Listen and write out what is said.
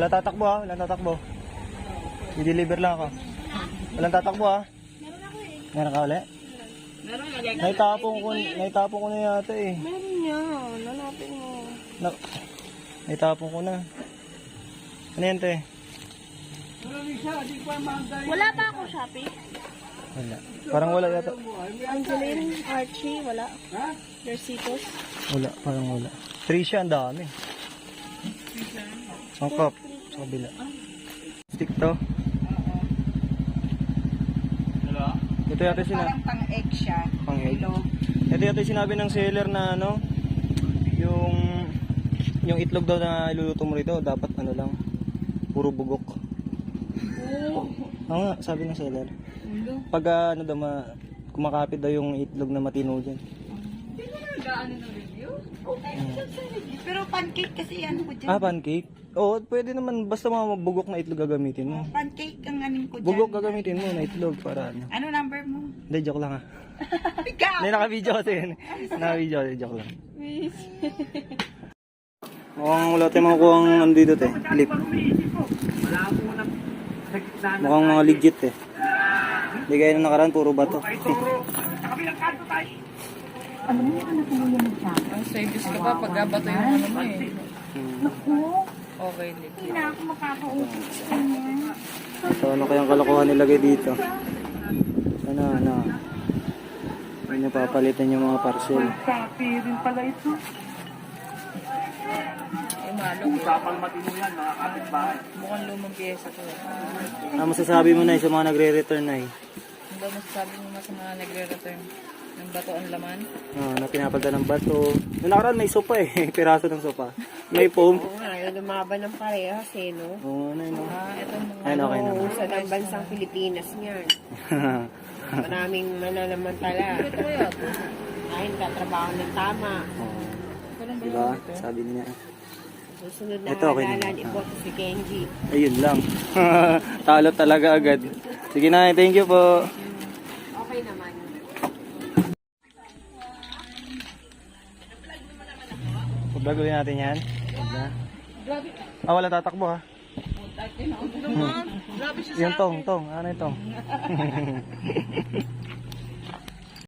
Wala tatakbo ha, wala tatakbo. I-deliver lang ako. Walang tatakbo ha. Meron ka ulit? Meron Naitapon ko na yata eh. Meron yan. Lalapin mo. Naitapon ko na. Ano yan te? Wala pa ako Shopee. Wala. Parang wala yata. Angeline, Archie, wala. Versitos. Wala, parang wala. Trisha, ang dami. Sangkap. Sa kabila. Stick to. Ito yata Parang pang-egg siya. Pang-egg. Ito yata sinabi ng seller na ano, yung itlog daw na iluluto mo rito, dapat ano lang, puro bugok. Oo nga, sabi ng seller. Pag ano daw, kumakapit daw yung itlog na matino dyan. Hindi mo nag-ano ng review? Pero pancake kasi ano ko dyan. Ah, pancake? Oo, pwede naman, basta mga bugok na itlog gagamitin mo. Pancake ang anin ko dyan. Bugok gagamitin mo na itlog para ano. Ano number mo? Hindi, joke lang ha. Ikaw! Hindi, naka-video kasi yun. Naka-video kasi, joke lang. Mukhang wala tayong makukuha ang andito te, lip. Mukhang mga legit eh. Hindi kaya nung nakaraan, puro bato. Ang service ka pa pag bato yung ano mo eh. Okay, Lick. Hindi na ako makakausap sa kanya. So ano kayang kalokohan nilagay dito? Ano? Ano papalitan yung mga parcel? Sapi rin pala ito. Eh, malong. Usapang matino yan, mga kapitbahay. Mukhang lumang pyesa to. Ano masasabi mo na sa mga nagre-return na eh? Ano ba masasabi mo sa mga nagre-return? Ng bato ang laman? Na pinapalitan ng bato. Noong nakaraan may sopa eh, piraso ng sopa. May foam. Oo nga, yung lumaban ng parehas eh, no? Oo, ano yun. Ah, ito mga Ayun, okay naman. Sa ng bansang Pilipinas niyan. Maraming mananamantala. Ito kaya ito. Ay, nagtatrabaho ng tama. Diba? Sabi niya. Susunod na Ito, okay halalan, naman. iboto si Kenji. Ayun lang. Talo talaga agad. Sige na, thank you po. Okay naman. Pagbaguhin natin yan. Wala tatakbo ha. Grabe siya Yung tong. Ano yung tong?